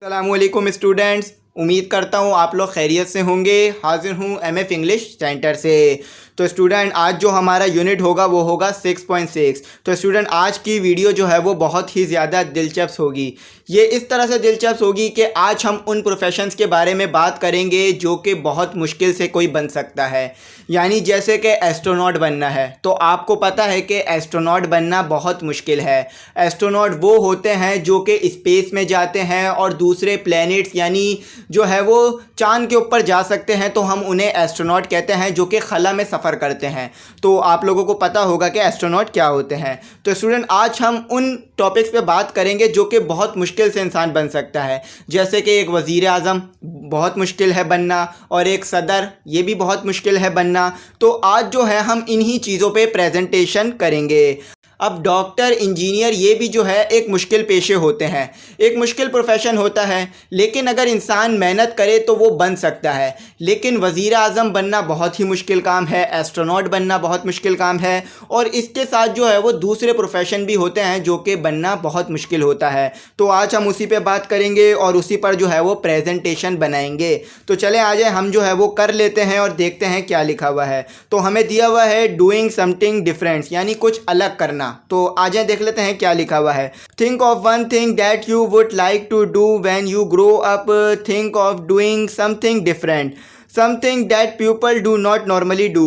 अस्सलामुअलैकुम स्टूडेंट्स, उम्मीद करता हूँ आप लोग खैरियत से होंगे। हाजिर हूँ एमएफ इंग्लिश सेंटर से। तो स्टूडेंट आज जो हमारा यूनिट होगा वो होगा 6.6। तो स्टूडेंट आज की वीडियो जो है वो बहुत ही ज़्यादा दिलचस्प होगी। ये इस तरह से दिलचस्प होगी कि आज हम उन प्रोफेशंस के बारे में बात करेंगे जो कि बहुत मुश्किल से कोई बन सकता है। यानी जैसे कि एस्ट्रोनॉट बनना है, तो आपको पता है कि एस्ट्रोनॉट बनना बहुत मुश्किल है। एस्ट्रोनॉट वो होते हैं जो कि स्पेस में जाते हैं और दूसरे प्लैनेट्स यानी जो है वो चांद के ऊपर जा सकते हैं, तो हम उन्हें एस्ट्रोनॉट कहते हैं जो कि खला में सफ़र करते हैं। तो आप लोगों को पता होगा कि एस्ट्रोनॉट क्या होते हैं। तो स्टूडेंट आज हम उन टॉपिक्स पे बात करेंगे जो कि बहुत मुश्किल से इंसान बन सकता है। जैसे कि एक वज़ीर आज़म बहुत मुश्किल है बनना, और एक सदर ये भी बहुत मुश्किल है बनना। तो आज जो है हम इन्हीं चीज़ों पे प्रेजेंटेशन करेंगे। अब डॉक्टर, इंजीनियर ये भी जो है एक मुश्किल पेशे होते हैं, एक मुश्किल प्रोफेशन होता है, लेकिन अगर इंसान मेहनत करे तो वो बन सकता है। लेकिन वज़ीर आज़म बनना बहुत ही मुश्किल काम है, एस्ट्रोनॉट बनना बहुत मुश्किल काम है, और इसके साथ जो है वो दूसरे प्रोफेशन भी होते हैं जो कि बनना बहुत मुश्किल होता है। तो आज हम उसी पे बात करेंगे और उसी पर जो है वो प्रेजेंटेशन बनाएंगे। तो चले आ जाए हम जो है वो कर लेते हैं और देखते हैं क्या लिखा हुआ है। तो हमें दिया हुआ है डूइंग समथिंग डिफरेंट, यानी कुछ अलग करना। तो आ जाए देख लेते हैं क्या लिखा हुआ है। Think of one thing that you would like to do when you grow up. Think of doing something different, something that people do not normally do.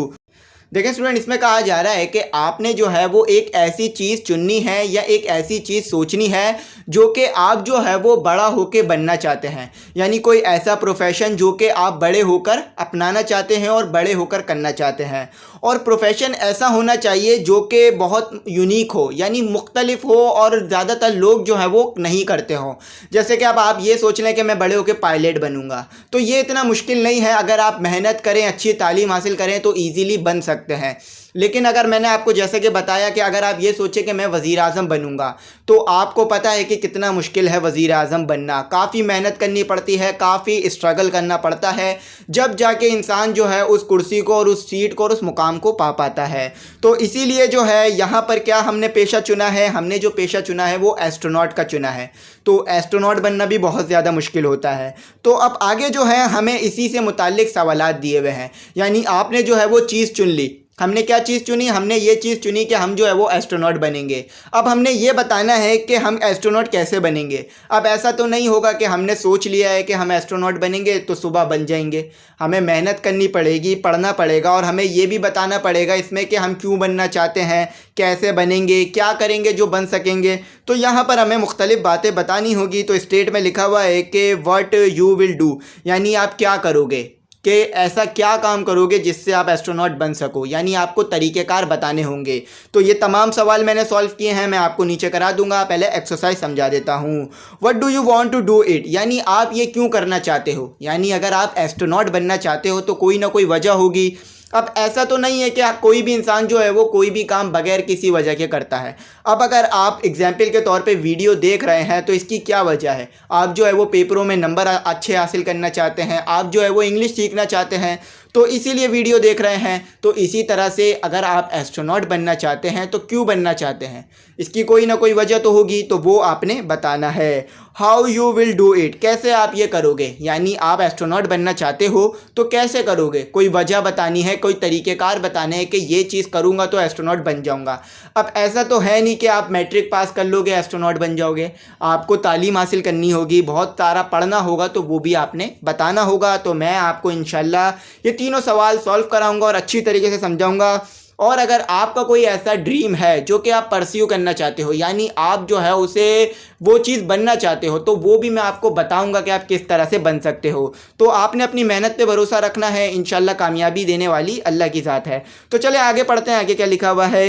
देखें स्टूडेंट, इसमें कहा जा रहा है कि आपने जो है वो एक ऐसी चीज़ चुननी है या एक ऐसी चीज़ सोचनी है जो कि आप जो है वो बड़ा होके बनना चाहते हैं। यानी कोई ऐसा प्रोफेशन जो कि आप बड़े होकर अपनाना चाहते हैं और बड़े होकर करना चाहते हैं। और प्रोफेशन ऐसा होना चाहिए जो कि बहुत यूनिक हो, यानी मुख्तलिफ हो, और ज़्यादातर लोग जो है वो नहीं करते हों। जैसे कि अब आप ये सोच लें कि मैं बड़े होकर पायलट बनूंगा, तो ये इतना मुश्किल नहीं है। अगर आप मेहनत करें, अच्छी तालीम हासिल करें तो ईज़िली बन सकते हैं। लेकिन अगर मैंने आपको जैसे कि बताया कि अगर आप ये सोचें कि मैं वज़ीर आज़म बनूंगा, तो आपको पता है कि कितना मुश्किल है वज़ीर आज़म बनना। काफ़ी मेहनत करनी पड़ती है, काफ़ी स्ट्रगल करना पड़ता है, जब जाके इंसान जो है उस कुर्सी को और उस सीट को और उस मुकाम को पा पाता है। तो इसीलिए जो है यहाँ पर क्या हमने पेशा चुना है, हमने जो पेशा चुना है वो एस्ट्रोनॉट का चुना है। तो एस्ट्रोनॉट बनना भी बहुत ज़्यादा मुश्किल होता है। तो अब आगे जो है हमें इसी से मुताल्लिक सवालात दिए हुए हैं। यानी आपने जो है वो चीज़ चुन ली। हमने क्या चीज़ चुनी? हमने ये चीज़ चुनी कि हम जो है वो एस्ट्रोनॉट बनेंगे। अब हमने ये बताना है कि हम एस्ट्रोनॉट कैसे बनेंगे। अब ऐसा तो नहीं होगा कि हमने सोच लिया है कि हम एस्ट्रोनॉट बनेंगे तो सुबह बन जाएंगे। हमें मेहनत करनी पड़ेगी, पढ़ना पड़ेगा, और हमें ये भी बताना पड़ेगा इसमें कि हम क्यों बनना चाहते हैं, कैसे बनेंगे, क्या करेंगे जो बन सकेंगे। तो यहाँ पर हमें मुख्तलिफ़ बातें बतानी होगी। तो स्टेट में लिखा हुआ है कि व्हाट यू विल डू, यानी आप क्या करोगे, कि ऐसा क्या काम करोगे जिससे आप एस्ट्रोनॉट बन सको। यानी आपको तरीक़ेकार बताने होंगे। तो ये तमाम सवाल मैंने सॉल्व किए हैं, मैं आपको नीचे करा दूंगा। पहले एक्सरसाइज समझा देता हूँ। What do you want to do it, यानी आप ये क्यों करना चाहते हो। यानी अगर आप एस्ट्रोनॉट बनना चाहते हो तो कोई ना कोई वजह होगी। अब ऐसा तो नहीं है कि कोई भी इंसान जो है वो कोई भी काम बगैर किसी वजह के करता है। अब अगर आप एग्जाम्पल के तौर पे वीडियो देख रहे हैं तो इसकी क्या वजह है। आप जो है वो पेपरों में नंबर अच्छे हासिल करना चाहते हैं, आप जो है वो इंग्लिश सीखना चाहते हैं, तो इसीलिए वीडियो देख रहे हैं। तो इसी तरह से अगर आप एस्ट्रोनॉट बनना चाहते हैं तो क्यों बनना चाहते हैं, इसकी कोई ना कोई वजह तो होगी, तो वो आपने बताना है। How you will do it, कैसे आप ये करोगे। यानी आप एस्ट्रोनॉट बनना चाहते हो तो कैसे करोगे, कोई वजह बतानी है, कोई तरीक़ेकार बताने हैं कि ये चीज़ करूँगा तो एस्ट्रोनॉट बन जाऊँगा। अब ऐसा तो है नहीं कि आप मैट्रिक पास कर लोगे एस्ट्रोनॉट बन जाओगे। आपको तालीम हासिल करनी होगी, बहुत सारा पढ़ना होगा, तो वो भी आपने बताना होगा। तो मैं आपको इंशाल्लाह ये तीनों सवाल सॉल्व कराऊंगा और अच्छी तरीके से समझाऊंगा। और अगर आपका कोई ऐसा ड्रीम है जो कि आप परस्यू करना चाहते हो, यानी आप जो है उसे वो चीज़ बनना चाहते हो, तो वो भी मैं आपको बताऊंगा कि आप किस तरह से बन सकते हो। तो आपने अपनी मेहनत पे भरोसा रखना है, इंशाल्लाह कामयाबी देने वाली अल्लाह की ज़ात है। तो चले आगे पढ़ते हैं, आगे क्या लिखा हुआ है।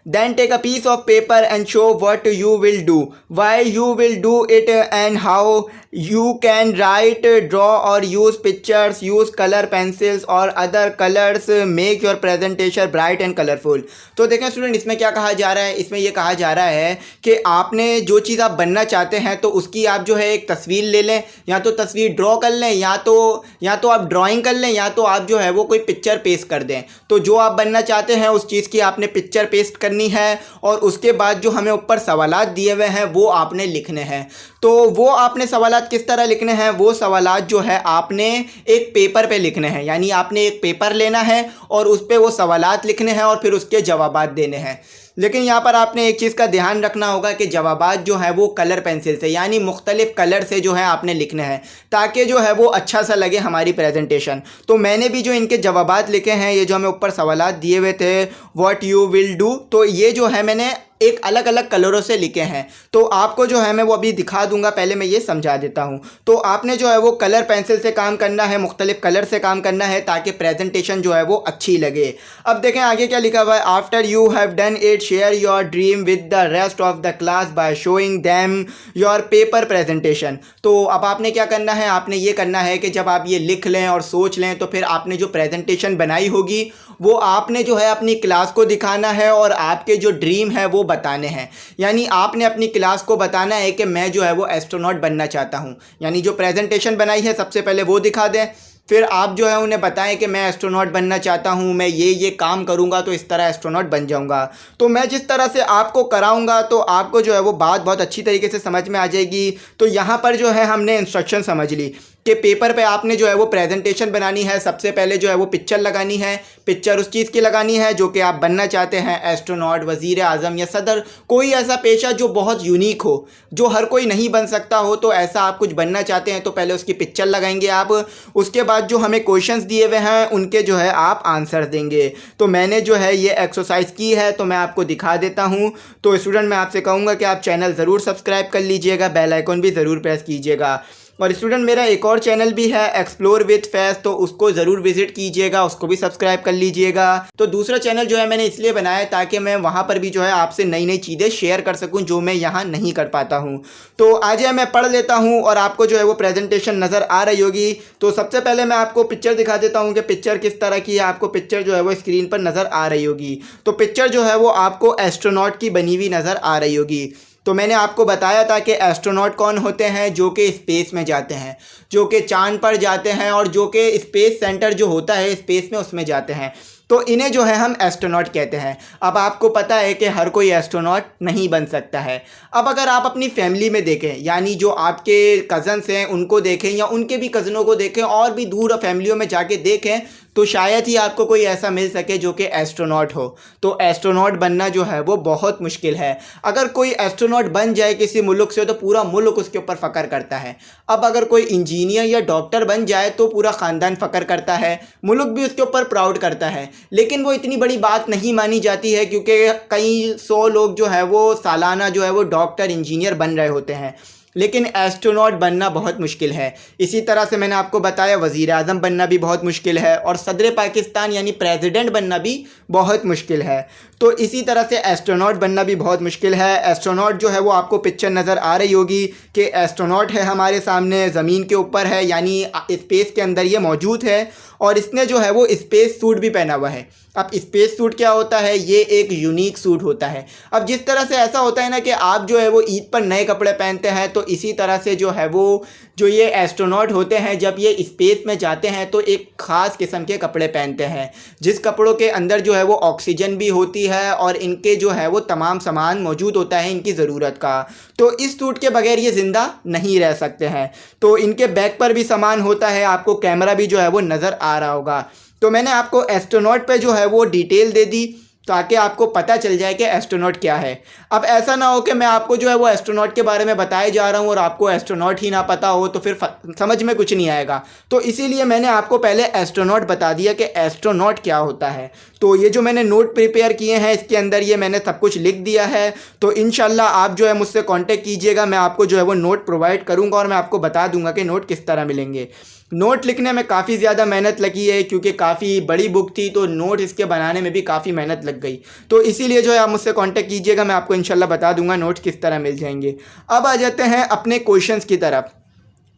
Then take a piece of paper and show what you will do, why you will do it, and how you can write, draw or use pictures, use color pencils or other colors, make your presentation bright and colorful। तो देखें student, इसमें क्या कहा जा रहा है। इसमें यह कहा जा रहा है कि आपने जो चीज़ आप बनना चाहते हैं तो उसकी आप जो है एक तस्वीर ले लें, या तो तस्वीर ड्रॉ कर लें, या तो आप ड्राइंग कर लें, या तो आप जो है वो कोई पिक्चर पेस्ट कर दें। तो जो आप बनना चाहते हैं उस चीज़ की आपने पिक्चर पेस्ट कर करनी है और उसके बाद जो हमें ऊपर सवालात दिए हुए हैं वो आपने लिखने हैं। तो वो आपने सवालात किस तरह लिखने हैं, वो सवालात जो है आपने एक पेपर पे लिखने हैं, यानी आपने एक पेपर लेना है और उस पर वो सवालात लिखने हैं और फिर उसके जवाबात देने हैं। लेकिन यहाँ पर आपने एक चीज़ का ध्यान रखना होगा कि जवाबात जो है वो कलर पेंसिल से यानी मुख्तलिफ़ कलर से जो है आपने लिखने हैं ताकि जो है वो अच्छा सा लगे हमारी प्रेजेंटेशन। तो मैंने भी जो इनके जवाबात लिखे हैं, ये जो हमें ऊपर सवालात दिए हुए थे व्हाट यू विल डू, तो ये जो है मैंने एक अलग अलग कलरों से लिखे हैं। तो आपको जो है मैं वो अभी दिखा दूंगा, पहले मैं ये समझा देता हूँ। तो आपने जो है वो कलर पेंसिल से काम करना है, मुख्तलिफ कलर से काम करना है ताकि प्रेजेंटेशन जो है वो अच्छी लगे। अब देखें आगे क्या लिखा हुआ है, after you have done it share your dream with the rest of the class by showing them your paper presentation. तो अब आपने क्या करना है, आपने ये करना है कि जब आप ये लिख लें और सोच लें तो फिर आपने जो प्रेजेंटेशन बनाई होगी वो आपने जो है अपनी क्लास को दिखाना है और आपके जो ड्रीम है वो बताने हैं। यानी आपने अपनी क्लास को बताना है कि मैं जो है वो एस्ट्रोनॉट बनना चाहता हूँ। यानी जो प्रेजेंटेशन बनाई है सबसे पहले वो दिखा दें, फिर आप जो है उन्हें बताएं कि मैं एस्ट्रोनॉट बनना चाहता हूँ, मैं ये काम करूँगा तो इस तरह एस्ट्रोनॉट बन जाऊँगा। तो मैं जिस तरह से आपको कराऊँगा तो आपको जो है वो बात बहुत अच्छी तरीके से समझ में आ जाएगी। तो यहाँ पर जो है हमने इंस्ट्रक्शन समझ ली कि पेपर पे आपने जो है वो प्रेजेंटेशन बनानी है। सबसे पहले जो है वो पिक्चर लगानी है। पिक्चर उस चीज़ की लगानी है जो कि आप बनना चाहते हैं, एस्ट्रोनॉट, वज़ीर आज़म या सदर, कोई ऐसा पेशा जो बहुत यूनिक हो, जो हर कोई नहीं बन सकता हो। तो ऐसा आप कुछ बनना चाहते हैं तो पहले उसकी पिक्चर लगाएंगे आप। उसके बाद जो हमें क्वेश्चंस दिए हुए हैं उनके जो है आप आंसर देंगे। तो मैंने जो है ये एक्सरसाइज की है तो मैं आपको दिखा देता हूँ। तो स्टूडेंट मैं आपसे कहूँगा कि आप चैनल ज़रूर सब्सक्राइब कर लीजिएगा, बेल आइकन भी ज़रूर प्रेस कीजिएगा। और स्टूडेंट मेरा एक और चैनल भी है एक्सप्लोर विद फैज़, तो उसको ज़रूर विजिट कीजिएगा, उसको भी सब्सक्राइब कर लीजिएगा। तो दूसरा चैनल जो है मैंने इसलिए बनाया है ताकि मैं वहाँ पर भी जो है आपसे नई नई चीज़ें शेयर कर सकूँ जो मैं यहाँ नहीं कर पाता हूँ। तो आज मैं पढ़ लेता हूँ और आपको जो है वो प्रेजेंटेशन नज़र आ रही होगी। तो सबसे पहले मैं आपको पिक्चर दिखा देता हूँ कि पिक्चर किस तरह की है। आपको पिक्चर जो है वो स्क्रीन पर नज़र आ रही होगी। तो पिक्चर जो है वो आपको एस्ट्रोनॉट की बनी हुई नज़र आ रही होगी। तो मैंने आपको बताया था कि एस्ट्रोनॉट कौन होते हैं, जो कि स्पेस में जाते हैं, जो कि चांद पर जाते हैं और जो कि स्पेस सेंटर जो होता है स्पेस में उसमें जाते हैं। तो इन्हें जो है हम एस्ट्रोनॉट कहते हैं। अब आपको पता है कि हर कोई एस्ट्रोनॉट नहीं बन सकता है। अब अगर आप अपनी फैमिली में देखें, यानी जो आपके कज़न्स हैं उनको देखें या उनके भी कज़नों को देखें और भी दूर फैमिलियों में जाके देखें, तो शायद ही आपको कोई ऐसा मिल सके जो कि एस्ट्रोनॉट हो। तो एस्ट्रोनॉट बनना जो है वो बहुत मुश्किल है। अगर कोई एस्ट्रोनॉट बन जाए किसी मुल्क से तो पूरा मुल्क उसके ऊपर फ़ख्र करता है। अब अगर कोई इंजीनियर या डॉक्टर बन जाए तो पूरा ख़ानदान फ़ख्र करता है, मुल्क भी उसके ऊपर प्राउड करता है। लेकिन वो इतनी बड़ी बात नहीं मानी जाती है क्योंकि कई 100 लोग जो है वो सालाना जो है वो डॉक्टर, इंजीनियर बन रहे होते हैं, लेकिन एस्ट्रोनॉट बनना बहुत मुश्किल है। इसी तरह से मैंने आपको बताया वज़ीर आज़म बनना भी बहुत मुश्किल है और सदर पाकिस्तान यानी प्रेसिडेंट बनना भी बहुत मुश्किल है। तो इसी तरह से एस्ट्रोनॉट बनना भी बहुत मुश्किल है। एस्ट्रोनॉट जो है वो आपको पिक्चर नज़र आ रही होगी कि एस्ट्रोनॉट है हमारे सामने, ज़मीन के ऊपर है, यानी स्पेस के अंदर ये मौजूद है और इसने जो है वो स्पेस सूट भी पहना हुआ है। अब स्पेस सूट क्या होता है, ये एक यूनिक सूट होता है। अब जिस तरह से ऐसा होता है ना कि आप जो है वो ईद पर नए कपड़े पहनते हैं, तो इसी तरह से जो है वो जो ये एस्ट्रोनॉट होते हैं जब ये स्पेस में जाते हैं तो एक ख़ास किस्म के कपड़े पहनते हैं, जिस कपड़ों के अंदर जो है वो ऑक्सीजन भी होती है और इनके जो है वो तमाम सामान मौजूद होता है इनकी ज़रूरत का। तो इस सूट के बगैर ये ज़िंदा नहीं रह सकते हैं। तो इनके बैक पर भी सामान होता है, आपको कैमरा भी जो है वो नज़र आ रहा होगा। तो मैंने आपको एस्ट्रोनॉट पे जो है वो डिटेल दे दी ताकि आपको पता चल जाए कि एस्ट्रोनॉट क्या है। अब ऐसा ना हो कि मैं आपको जो है वो एस्ट्रोनॉट के बारे में बताए जा रहा हूँ और आपको एस्ट्रोनॉट ही ना पता हो, तो फिर समझ में कुछ नहीं आएगा। तो इसीलिए मैंने आपको पहले एस्ट्रोनॉट बता दिया कि एस्ट्रोनॉट क्या होता है। तो ये जो मैंने नोट प्रिपेयर किए हैं इसके अंदर ये मैंने सब कुछ लिख दिया है। तो इंशाल्लाह आप जो है मुझसे कांटेक्ट कीजिएगा, मैं आपको जो है वो नोट प्रोवाइड करूँगा और मैं आपको बता दूँगा कि नोट किस तरह मिलेंगे। नोट लिखने में काफ़ी ज़्यादा मेहनत लगी है क्योंकि काफ़ी बड़ी बुक थी, तो नोट इसके बनाने में भी काफ़ी मेहनत लग गई। तो इसीलिए जो है आप मुझसे कांटेक्ट कीजिएगा, मैं आपको इंशाल्लाह बता दूंगा नोट किस तरह मिल जाएंगे। अब आ जाते हैं अपने क्वेश्चंस की तरफ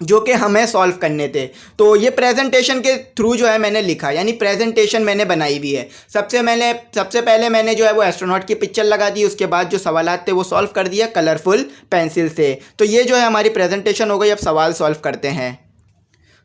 जो कि हमें सॉल्व करने थे। तो ये प्रेजेंटेशन के थ्रू जो है मैंने लिखा, यानी प्रेजेंटेशन मैंने बनाई हुई है। सबसे पहले मैंने जो है वो एस्ट्रोनॉट की पिक्चर लगा दी, उसके बाद जो सवालात थे वो सॉल्व कर दिया कलरफुल पेंसिल से। तो ये जो है हमारी प्रेजेंटेशन हो गई। अब सवाल सॉल्व करते हैं।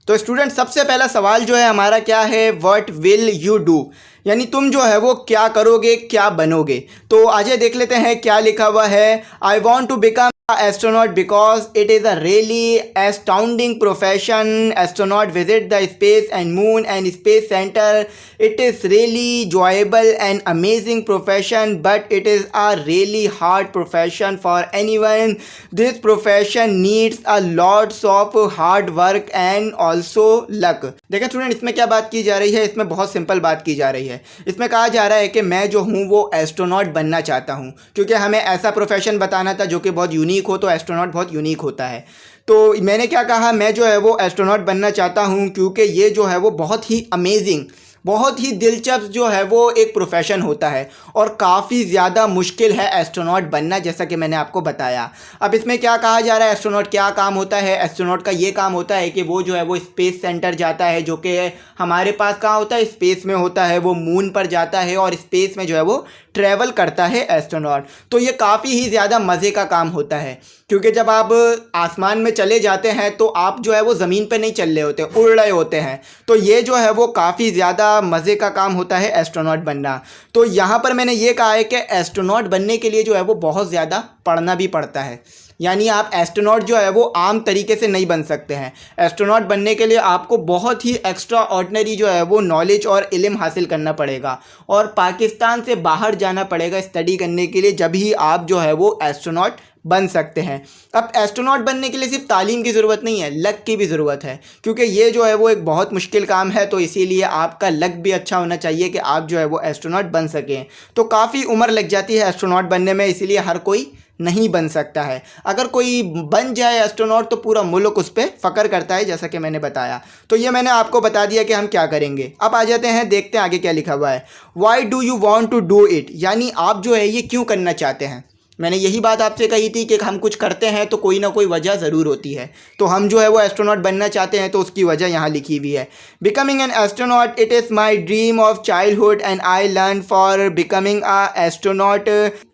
तो स्टूडेंट सबसे पहला सवाल जो है हमारा क्या है, व्हाट विल यू डू, यानी तुम जो है वो क्या करोगे, क्या बनोगे। तो आइए देख लेते हैं क्या लिखा हुआ है। I want to become astronaut because it is a really astounding profession. Astronaut visit the space and moon and space center. It is really enjoyable and amazing profession, but it is a really hard profession for anyone. This profession needs a lots of hard work and also luck. देखें student, इसमें क्या बात की जा रही है, इसमें बहुत सिंपल बात की जा रही है। इसमें कहा जा रहा है कि मैं जो हूँ वो एस्ट्रोनॉट बनना चाहता हूँ, क्योंकि हमें ऐसा प्रोफेशन बताना था जो कि बहुत यूनिक हो। तो एस्ट्रोनॉट बहुत यूनिक होता है। तो मैंने क्या कहा, मैं जो है वो एस्ट्रोनॉट बनना चाहता हूँ क्योंकि ये जो है वो बहुत ही अमेजिंग, बहुत ही दिलचस्प जो है वो एक प्रोफेशन होता है और काफ़ी ज़्यादा मुश्किल है एस्ट्रोनॉट बनना, जैसा कि मैंने आपको बताया। अब इसमें क्या कहा जा रहा है, एस्ट्रोनॉट क्या काम होता है। एस्ट्रोनॉट का ये काम होता है कि वो जो है वो स्पेस सेंटर जाता है, जो कि हमारे पास कहाँ होता है, स्पेस में होता है। वो मून पर जाता है और स्पेस में जो है वो ट्रैवल करता है एस्ट्रोनॉट। तो ये काफ़ी ही ज़्यादा मज़े का काम होता है, क्योंकि जब आप आसमान में चले जाते हैं तो आप जो है वो ज़मीन पे नहीं चल रहे होते, उड़ रहे होते हैं। तो ये जो है वो काफ़ी ज़्यादा मज़े का काम होता है एस्ट्रोनॉट बनना। तो यहाँ पर मैंने ये कहा है कि एस्ट्रोनॉट बनने के लिए जो है वो बहुत ज़्यादा पढ़ना भी पड़ता है। यानी आप एस्ट्रोनॉट जो है वो आम तरीके से नहीं बन सकते हैं। एस्ट्रोनॉट बनने के लिए आपको बहुत ही एक्स्ट्रा ऑर्डिनरी जो है वो नॉलेज और इल्म हासिल करना पड़ेगा और पाकिस्तान से बाहर जाना पड़ेगा स्टडी करने के लिए, जब ही आप जो है वो एस्ट्रोनॉट बन सकते हैं। अब एस्ट्रोनॉट बनने के लिए सिर्फ तालीम की ज़रूरत नहीं है, लक की भी ज़रूरत है, क्योंकि ये जो है वो एक बहुत मुश्किल काम है। तो इसीलिए आपका लक भी अच्छा होना चाहिए कि आप जो है वो एस्ट्रोनॉट बन सकें। तो काफ़ी उम्र लग जाती है एस्ट्रोनॉट बनने में, इसीलिए हर कोई नहीं बन सकता है। अगर कोई बन जाए एस्ट्रोनॉट तो पूरा मुल्क उस पर फ़ख्र करता है, जैसा कि मैंने बताया। तो ये मैंने आपको बता दिया कि हम क्या करेंगे। अब आ जाते हैं, देखते हैं आगे क्या लिखा हुआ है। Why do you want to do it, यानी आप जो है ये क्यों करना चाहते हैं। मैंने यही बात आपसे कही थी कि हम कुछ करते हैं तो कोई ना कोई वजह ज़रूर होती है। तो हम जो है वो एस्ट्रोनॉट बनना चाहते हैं, तो उसकी वजह यहाँ लिखी हुई है। Becoming an astronaut it is my dream of childhood and I learn for becoming a astronaut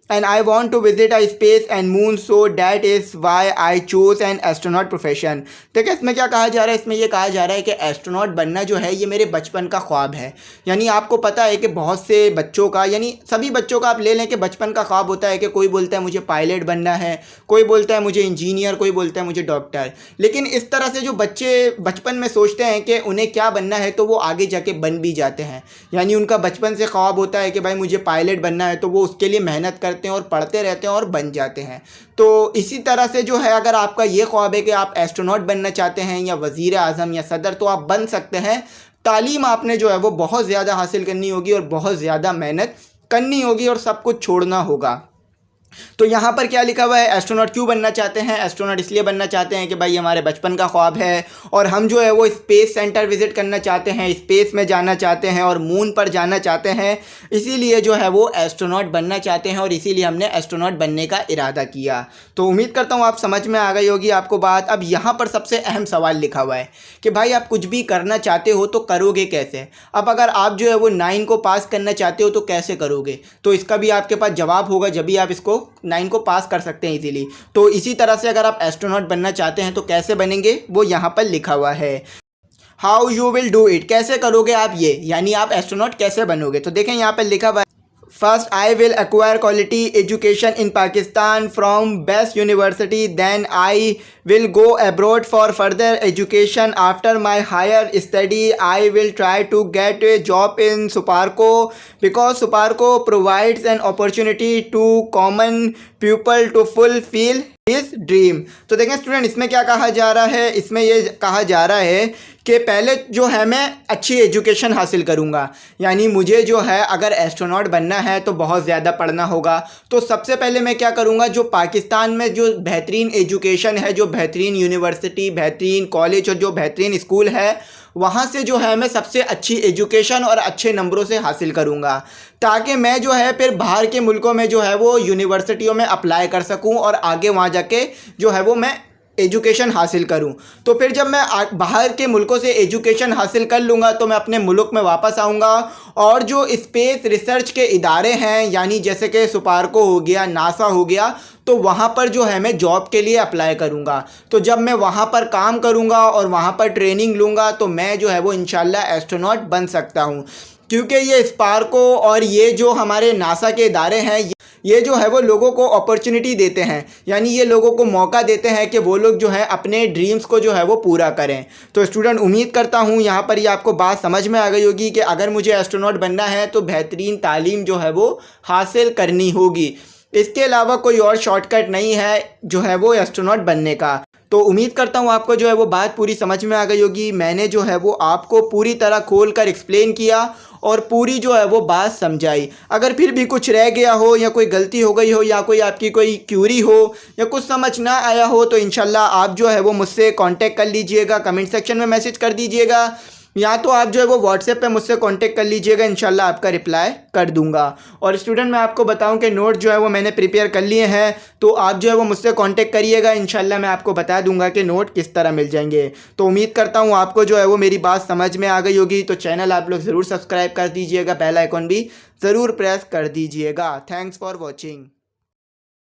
and I want to visit a space and moon, so that is why I chose an astronaut profession। देखिए इसमें क्या कहा जा रहा है, इसमें ये कहा जा रहा है कि एस्ट्रोनॉट बनना जो है ये मेरे बचपन का ख्वाब है। यानी आपको पता है कि बहुत से बच्चों का, यानी सभी बच्चों का आप ले लें कि बचपन का ख्वाब होता है कि कोई बोलता है मुझे पायलट बनना है, कोई बोलता है मुझे इंजीनियर, कोई बोलता है मुझे डॉक्टर। लेकिन इस तरह से जो बच्चे बचपन में सोचते हैं कि उन्हें क्या बनना है, तो वो आगे जाके बन भी जाते हैं। यानी उनका बचपन से ख्वाब होता है कि भाई मुझे पायलट बनना है, तो वो उसके लिए मेहनत करते हैं और पढ़ते रहते हैं और बन जाते हैं। तो इसी तरह से जो है, अगर आपका ये ख्वाब है कि आप एस्ट्रोनॉट बनना चाहते हैं या वज़ीर आज़म या सदर, तो आप बन सकते हैं। तालीम आपने जो है वो बहुत ज़्यादा हासिल करनी होगी और बहुत ज़्यादा मेहनत करनी होगी और सब कुछ छोड़ना होगा। तो यहाँ पर क्या लिखा हुआ है, एस्ट्रोनॉट क्यों बनना चाहते हैं। एस्ट्रोनॉट इसलिए बनना चाहते हैं कि भाई हमारे बचपन का ख्वाब है और हम जो है वो स्पेस सेंटर विज़िट करना चाहते हैं, स्पेस में जाना चाहते हैं और मून पर जाना चाहते हैं। इसीलिए जो है वो एस्ट्रोनॉट बनना चाहते हैं और इसीलिए हमने एस्ट्रोनॉट बनने का इरादा किया। तो उम्मीद करता हूँ आप समझ में आ गई होगी आपको बात। अब यहाँ पर सबसे अहम सवाल लिखा हुआ है कि भाई आप कुछ भी करना चाहते हो तो करोगे कैसे। अब अगर आप जो है वो 9 को पास करना चाहते हो तो कैसे करोगे, तो इसका भी आपके पास जवाब होगा जब भी आप इसको 9 को पास कर सकते हैं इजीली। तो इसी तरह से अगर आप एस्ट्रोनॉट बनना चाहते हैं तो कैसे बनेंगे, वो यहाँ पर लिखा हुआ है। How you will do it, कैसे करोगे आप ये, यानी आप एस्ट्रोनॉट कैसे बनोगे। तो देखें यहाँ पर लिखा हुआ है, First, I will acquire quality education in Pakistan from best university. Then I will go abroad for further education. After my higher study, I will try to get a job in Suparco because Suparco provides an opportunity to common people to fulfill his dream। तो देखें student, इसमें क्या कहा जा रहा है, इसमें ये कहा जा रहा है कि पहले जो है मैं अच्छी एजुकेशन हासिल करूंगा। यानी मुझे जो है अगर एस्ट्रोनॉट बनना है तो बहुत ज़्यादा पढ़ना होगा। तो सबसे पहले मैं क्या करूंगा, जो पाकिस्तान में जो बेहतरीन एजुकेशन है, जो बेहतरीन यूनिवर्सिटी, बेहतरीन कॉलेज और जो बेहतरीन स्कूल है, वहाँ से जो है मैं सबसे अच्छी एजुकेशन और अच्छे नंबरों से हासिल करूँगा, ताकि मैं जो है फिर बाहर के मुल्कों में जो है वो यूनिवर्सिटियों में अप्लाई कर सकूँ और आगे वहाँ जाके जो है वो मैं एजुकेशन हासिल करूं। तो फिर जब मैं बाहर के मुल्कों से एजुकेशन हासिल कर लूँगा तो मैं अपने मुल्क में वापस आऊँगा और जो स्पेस रिसर्च के इदारे हैं, यानी जैसे कि सुपार्को हो गया, नासा हो गया, तो वहाँ पर जो है मैं जॉब के लिए अप्लाई करूँगा। तो जब मैं वहाँ पर काम करूँगा और वहाँ पर ट्रेनिंग लूँगा तो मैं जो है वो इंशाल्लाह एस्ट्रोनॉट बन सकता हूँ। क्योंकि ये स्पार्को और ये जो हमारे नासा के इदारे हैं ये जो है वो लोगों को अपॉर्चुनिटी देते हैं, यानी ये लोगों को मौका देते हैं कि वो लोग जो है अपने ड्रीम्स को जो है वो पूरा करें। तो स्टूडेंट उम्मीद करता हूँ यहाँ पर ये आपको बात समझ में आ गई होगी कि अगर मुझे एस्ट्रोनॉट बनना है तो बेहतरीन तालीम जो है वो हासिल करनी होगी। इसके अलावा कोई और शॉर्टकट नहीं है जो है वो एस्ट्रोनॉट बनने का। तो उम्मीद करता हूँ आपको जो है वो बात पूरी समझ में आ गई होगी। मैंने जो है वो आपको पूरी तरह खोल कर एक्सप्लेन किया और पूरी जो है वो बात समझाई। अगर फिर भी कुछ रह गया हो या कोई गलती हो गई हो या कोई आपकी कोई क्यूरी हो या कुछ समझ ना आया हो तो इंशाल्लाह आप जो है वो मुझसे कांटेक्ट कर लीजिएगा, कमेंट सेक्शन में मैसेज कर दीजिएगा, या तो आप जो है वो व्हाट्सएप पे मुझसे कांटेक्ट कर लीजिएगा, इंशाल्लाह आपका रिप्लाई कर दूंगा। और स्टूडेंट मैं आपको बताऊं कि नोट जो है वो मैंने प्रिपेयर कर लिए हैं, तो आप जो है वो मुझसे कांटेक्ट करिएगा, इंशाल्लाह मैं आपको बता दूंगा कि नोट किस तरह मिल जाएंगे। तो उम्मीद करता हूं आपको जो है वो मेरी बात समझ में आ गई होगी। तो चैनल आप लोग ज़रूर सब्सक्राइब कर दीजिएगा, बेल आइकॉन भी ज़रूर प्रेस कर दीजिएगा। Thanks for watching.